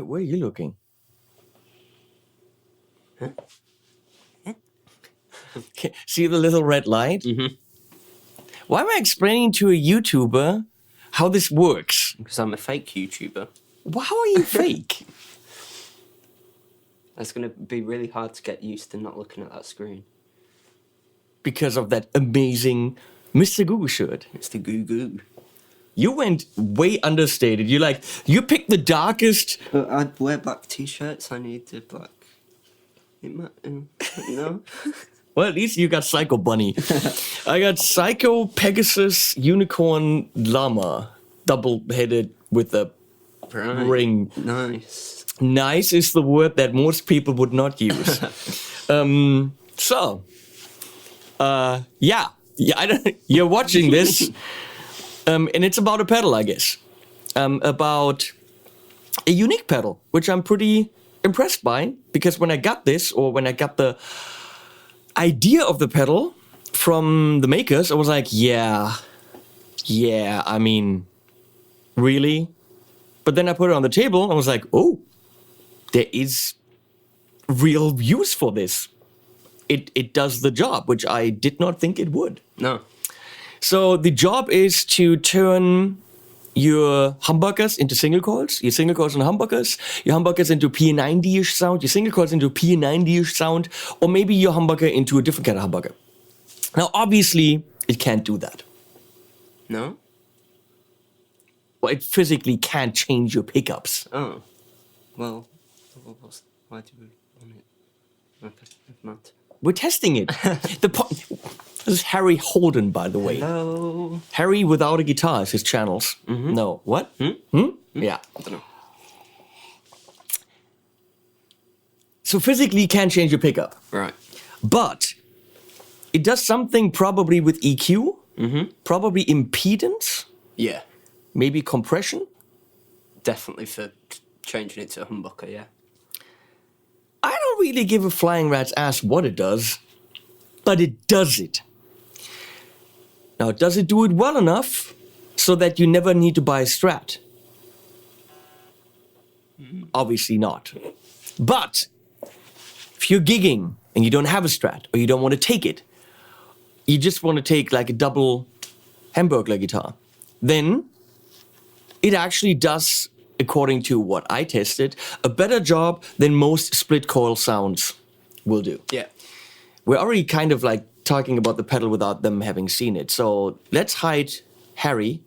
Where are you looking? Huh? See the little red light? Mm-hmm. Why am I explaining to a YouTuber how this works? Because I'm a fake YouTuber. How are you fake? It's going to be really hard to get used to not looking at that screen. Because of that amazing Mr. Google shirt. Mr. Goo Goo. You went way understated. You picked the darkest. I'd wear black t-shirts. I need to black. No. Well, at least you got Psycho Bunny. I got Psycho Pegasus Unicorn Llama, double-headed with a ring. Nice. Nice is the word that most people would not use. Yeah. You're watching this, and it's about a pedal, I guess. About a unique pedal, which I'm pretty impressed by, because when I got this, or when I got the idea of the pedal from the makers, I was like, yeah, I mean, really? But then I put it on the table, and I was like, oh, there is real use for this. It does the job, which I did not think it would. No. So the job is to turn your humbuckers into single coils, your single coils into humbuckers, your humbuckers into P90-ish sound, your single coils into P90-ish sound, or maybe your humbucker into a different kind of humbucker. Now, obviously, it can't do that. No? Well, it physically can't change your pickups. Oh. Well, why do we want it? Okay, never mind. We're testing it. This is Harry Holden, by the way. Hello. Harry without a guitar is his channels. Mm-hmm. No, what? Yeah. I don't know. So physically you can't change your pickup. Right. But it does something probably with EQ, probably impedance, Yeah. maybe compression. Definitely for changing it to a humbucker, yeah. I don't really give a flying rat's ass what it does, but it does it. Now, does it do it well enough so that you never need to buy a Strat? Obviously not. But if you're gigging and you don't have a Strat or you don't want to take it, you just want to take like a double Hamburglar guitar, then it actually does, according to what I tested, a better job than most split coil sounds will do. Yeah. We're already kind of like talking about the pedal without them having seen it. So let's hide Harry.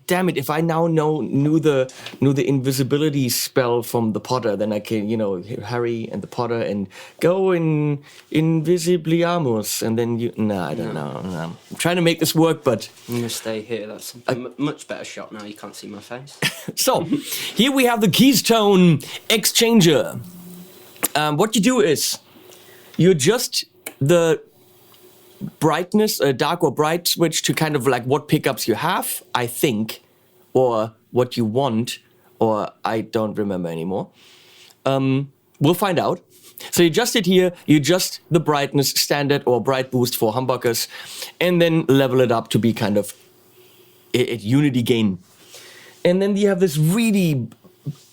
Damn it! If I now knew the invisibility spell from the Potter, then I can Harry and the Potter and go in invisibliamus, and then you. No, I don't know. No. I'm trying to make this work, but I'm gonna stay here. That's a much better shot now. You can't see my face. so here we have the Keyztone ExChanger. What you do is you adjust the brightness, dark or bright switch to kind of like what pickups you have, I think, or what you want, or I don't remember anymore. We'll find out. So you adjust it here, you adjust the brightness, standard or bright boost for humbuckers, and then level it up to be kind of at unity gain. And then you have this really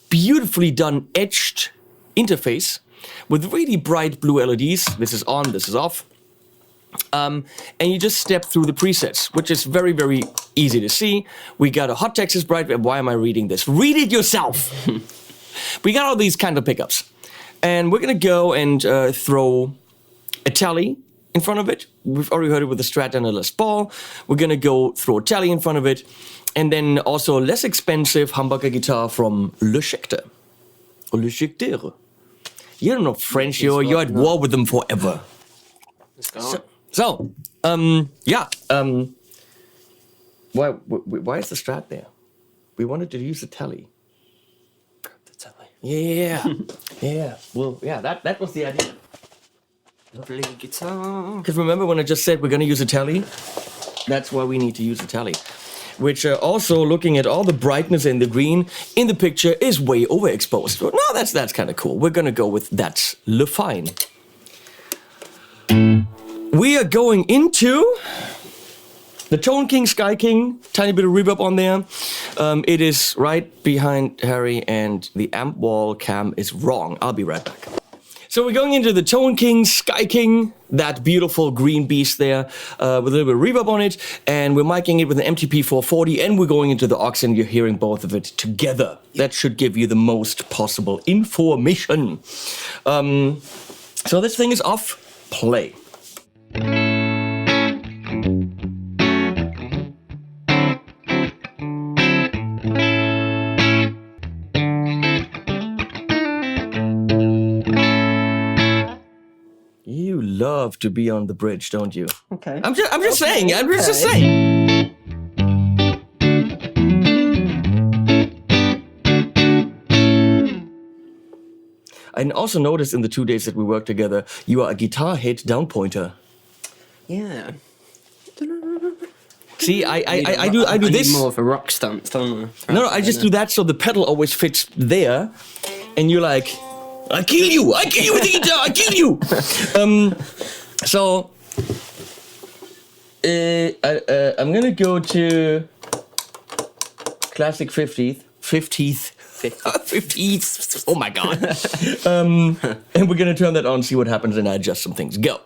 beautifully done etched interface with really bright blue LEDs. This is on, this is off. And you just step through the presets, which is very, very easy to see. We got a hot Texas bright. Why am I reading this? Read it yourself. We got all these kind of pickups. And we're going to go and throw a Tele in front of it. We've already heard it with the Strat and a Les Paul. We're going to go throw a Tele in front of it. And then also a less expensive humbucker guitar from Le Schecter. Or Le Schecter. You don't know French. You're at war with them forever. Let's go on. So, why is the Strat there? We wanted to use the Tele. Grab the Tele. Yeah. Well, yeah, that was the idea. Lovely guitar. Because remember when I just said we're going to use a Tele? That's why we need to use a Tele. Which also, looking at all the brightness in the green in the picture, is way overexposed. No, that's kind of cool. We're going to go with that's Le Fine. We are going into the Tone King, Sky King, tiny bit of reverb on there. It is right behind Harry, and the amp wall cam is wrong. I'll be right back. So we're going into the Tone King, Sky King, that beautiful green beast there, with a little bit of reverb on it, and we're miking it with an MTP 440, and we're going into the aux, and you're hearing both of it together. That should give you the most possible information. So this thing is off. Play. You love to be on the bridge, don't you? Okay. I'm just saying. I'm just saying. I also noticed in the 2 days that we worked together, you are a guitar hit down pointer. Yeah. See, I do I this. need more of a rock stance, don't I? No, I just do that so the pedal always fits there, and you're like, I kill you with the guitar, I kill you. So I'm gonna go to classic 50th. Oh my god. And we're gonna turn that on, see what happens, and I adjust some things. Go.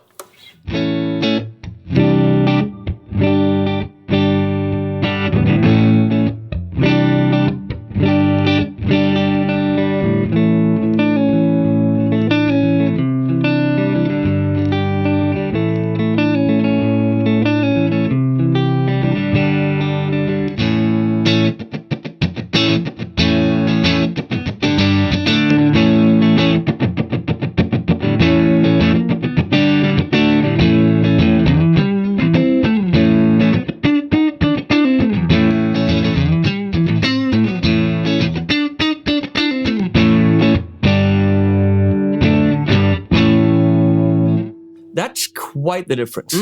quite the difference.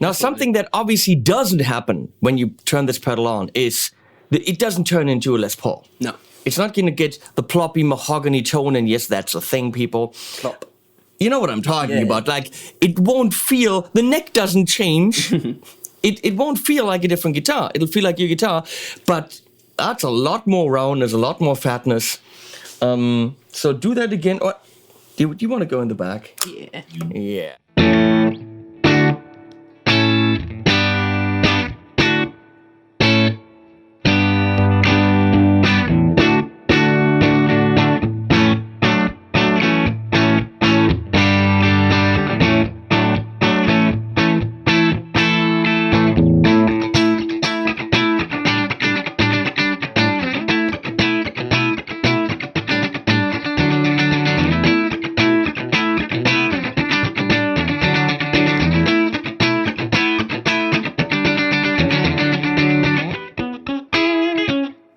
Now, something that obviously doesn't happen when you turn this pedal on is that it doesn't turn into a Les Paul. No. It's not going to get the ploppy mahogany tone, and yes, that's a thing, people. Plop. You know what I'm talking about. Like, it won't feel, the neck doesn't change. It won't feel like a different guitar. It'll feel like your guitar, but that's a lot more round, there's a lot more fatness. So do that again. Or, do you want to go in the back? Yeah. Yeah.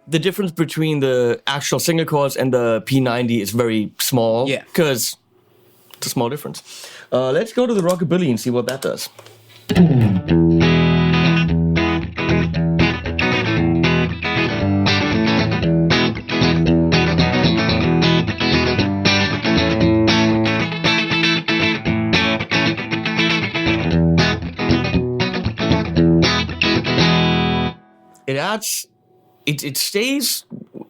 The difference between the actual single coils and the P90 is very small. Yeah. Because it's a small difference. Let's go to the Rockabilly and see what that does. It adds... It stays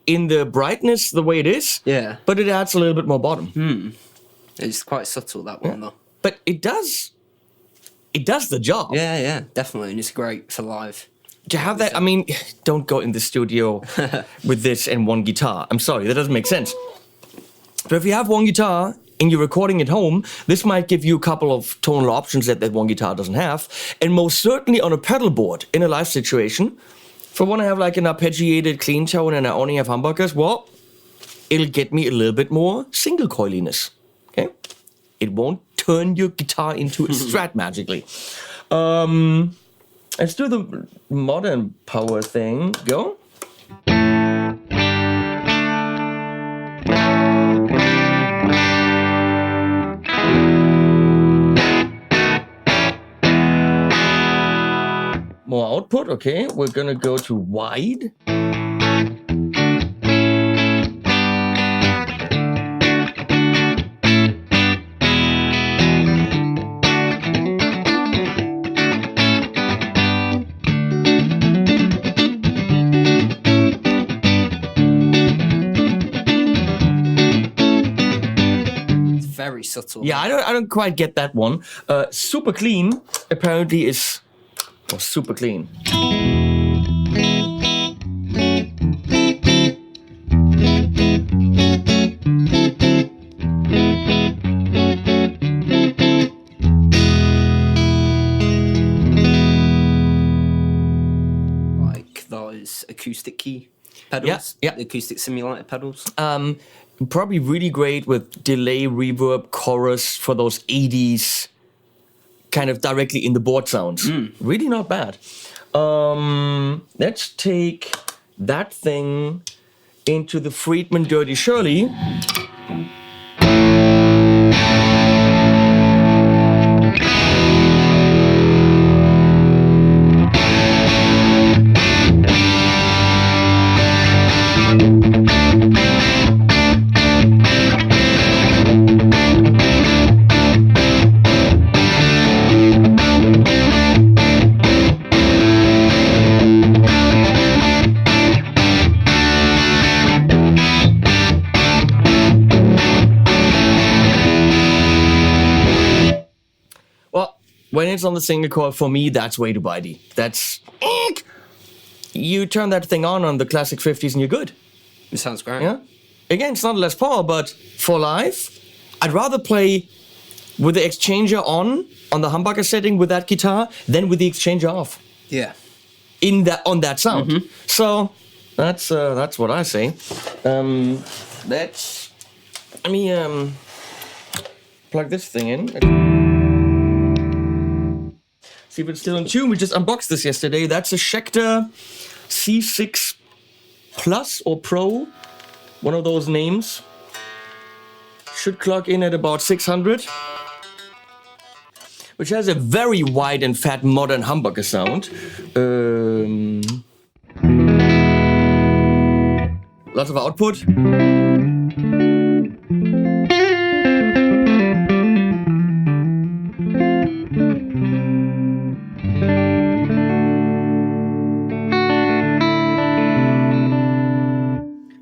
in the brightness the way it is, Yeah. but it adds a little bit more bottom. It's quite subtle, that one, though. But it does the job. Yeah, definitely. And it's great for live. To have that, I mean, don't go in the studio with this and one guitar. I'm sorry, that doesn't make sense. But if you have one guitar and you're recording at home, this might give you a couple of tonal options that one guitar doesn't have. And most certainly on a pedal board in a live situation, if I want to have like an arpeggiated clean tone and I only have humbuckers, well, it'll get me a little bit more single coiliness. Okay? It won't turn your guitar into a Strat magically. Let's do the modern power thing. Go. More output, okay. We're gonna go to wide. It's very subtle. Yeah, I don't quite get that one. Super clean apparently is super clean. Like those acoustic key pedals. Yeah. The acoustic simulator pedals. Probably really great with delay, reverb, chorus for those 80s kind of directly in the board sounds. Really not bad. Let's take that thing into the Friedman Dirty Shirley. When it's on the single coil, for me, that's way too bitey. That's... You turn that thing on the classic 50s and you're good. It sounds great. Yeah? Again, it's not a Les Paul, but for live, I'd rather play with the ExChanger on the humbucker setting with that guitar than with the ExChanger off. Yeah. On that sound. So, that's what I say. Let me plug this thing in. See if it's still in tune. We just unboxed this yesterday. That's a Schecter C6 Plus or Pro. One of those names. Should clock in at about 600. which has a very wide and fat modern humbucker sound. Lots of output.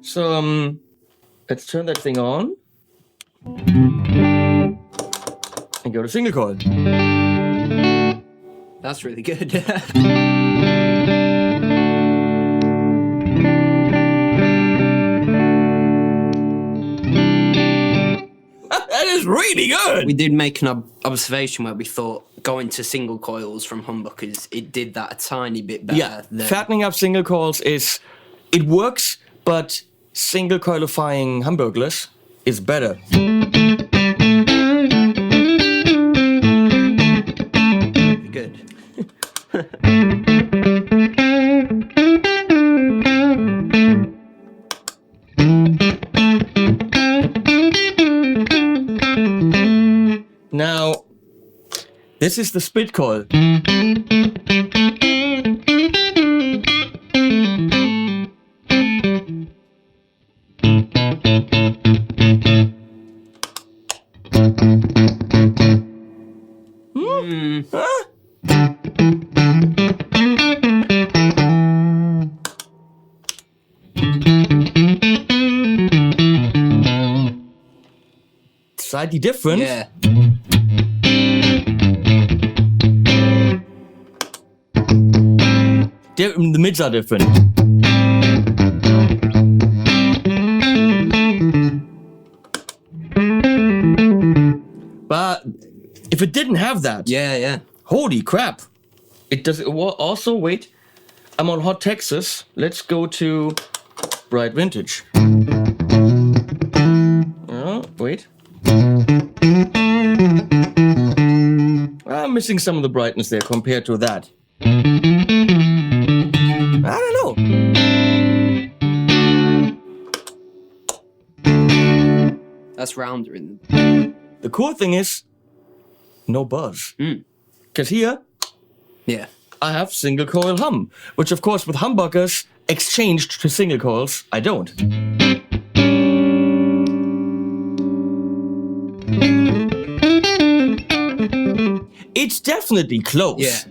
So let's turn that thing on and go to single coil. That's really good. That is really good. We did make an observation where we thought going to single coils from humbuckers, it did that a tiny bit better. Yeah, fattening up single coils it works, but single coilifying humbuckers is better. Good. Now, this is the split coil. Slightly different. Yeah. The mids are different. But if it didn't have that, Yeah. holy crap! It does. Also, wait. I'm on Hot Texas. Let's go to Bright Vintage. Wait. I'm missing some of the brightness there compared to that. I don't know. That's rounder in The cool thing is, no buzz. Because here, Yeah. I have single coil hum, which of course with humbuckers exchanged to single coils, I don't. It's definitely close. Yeah.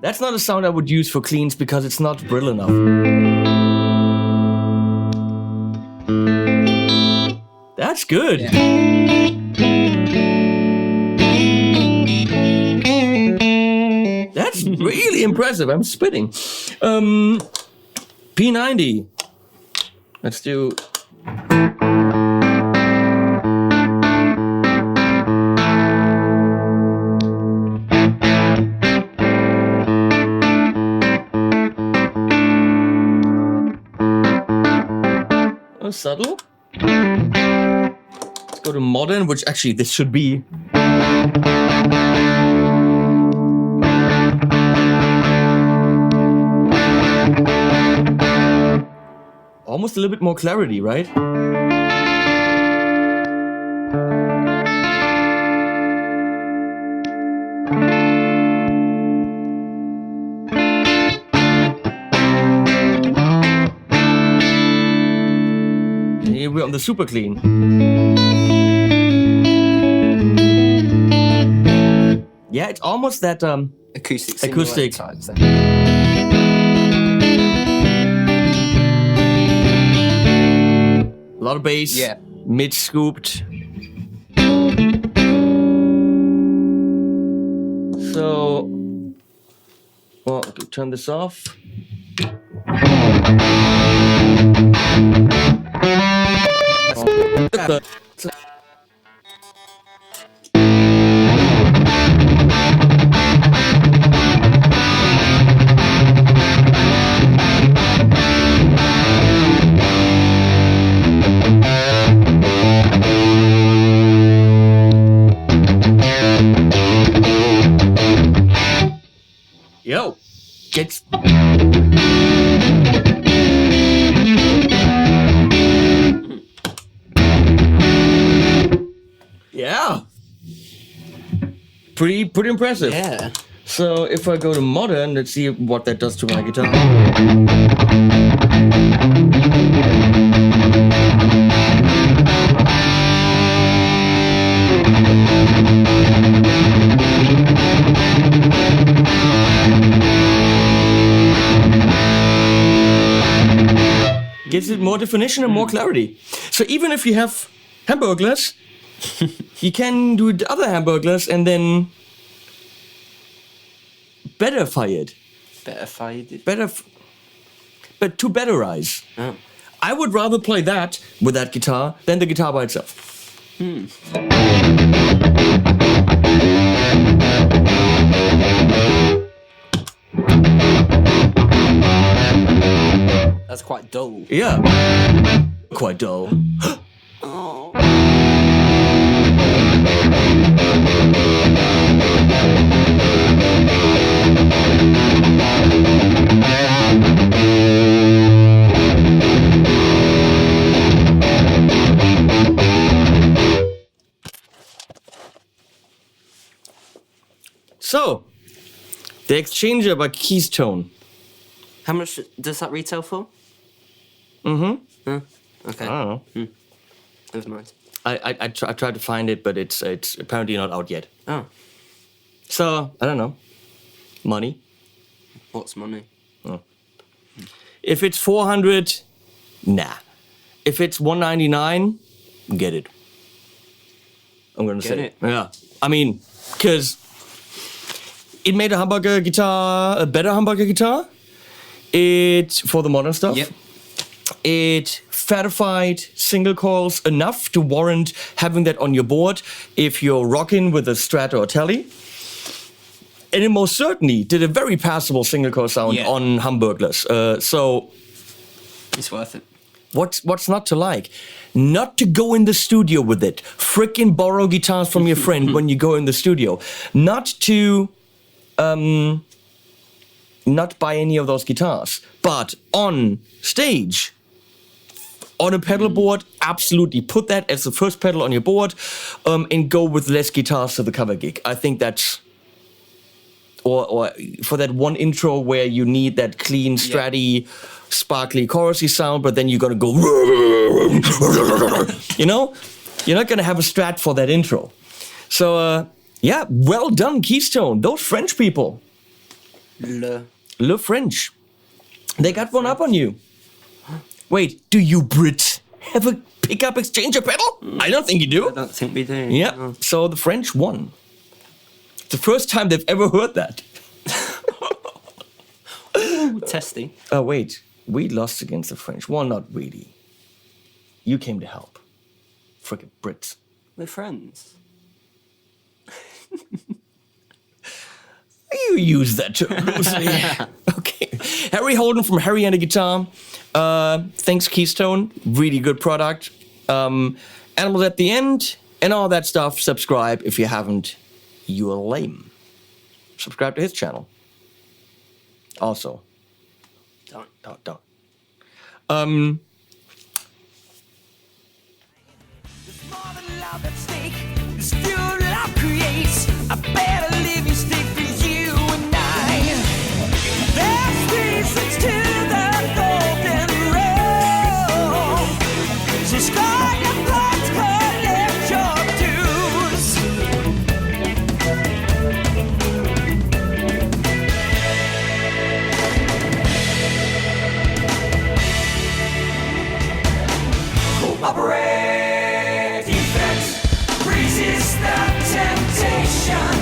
That's not a sound I would use for cleans because it's not brill enough. That's good. That's really impressive. I'm spitting. P90. Let's do. Subtle. Let's go to modern, which actually this should be. Almost a little bit more clarity, right? Here we're on the super clean. Yeah, it's almost that acoustic. Types A lot of bass. Yeah. Mid scooped. So, well, okay, turn this off. Yo, gets. pretty impressive. Yeah. So if I go to modern, let's see what that does to my guitar. Gives it more definition and more clarity. So even if you have hamburglers, you can do the other hamburglers and then betterify it. But to betterize. Oh. I would rather play that with that guitar than the guitar by itself. That's quite dull. Yeah. Quite dull. Oh. So, the ExChanger by Keyztone. How much does that retail for? Mm-hmm. Huh? Okay. I don't know. Never mind. I tried to find it, but it's apparently not out yet. Oh. So, I don't know. Money. What's money? If it's 400, nah. If it's 199, get it. I'm gonna Get say it. Yeah. I mean, because it made a humbucker guitar a better humbucker guitar. It for the modern stuff. Yep. It fatified single coils enough to warrant having that on your board if you're rocking with a Strat or a Tele. And it most certainly did a very passable single coil sound Yeah. on humbuckers. So It's worth it. what's not to like? Not to go in the studio with it. Frickin' borrow guitars from your friend when you go in the studio. Not to not buy any of those guitars. But on stage, on a pedal board, absolutely put that as the first pedal on your board, and go with less guitars to the cover gig. I think that's or for that one intro where you need that clean, stratty, sparkly, chorusy sound, but then you're gonna go, you know, you're not gonna have a Strat for that intro. So yeah, well done, Keyztone. Those French people, Le French, they got one up on you. Wait, do you Brits have a pickup exchanger pedal? I don't think you do. I don't think we do. Yeah, No. so the French won. It's the first time they've ever heard that. Ooh, testy. Oh, wait. We lost against the French. Well, not really. You came to help. Frickin' Brits. We're friends. You use that term loosely. Okay. Harry Holden from Harry and a Guitar. Thanks, Keyztone. Really good product. Animals at the end and all that stuff. Subscribe if you haven't. You are lame. Subscribe to his channel. Also. Don't. There's more than love at stake. This fuel love creates a better living state for you and I. There's reasons to the golden road. So score your points, collect your dues. Cooperate, defense, resist the temptation.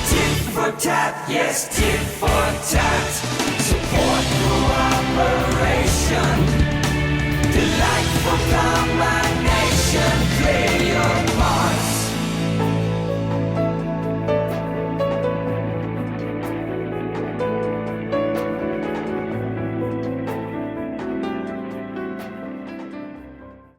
Tit for tat, yes, tit for tat. Support cooperation.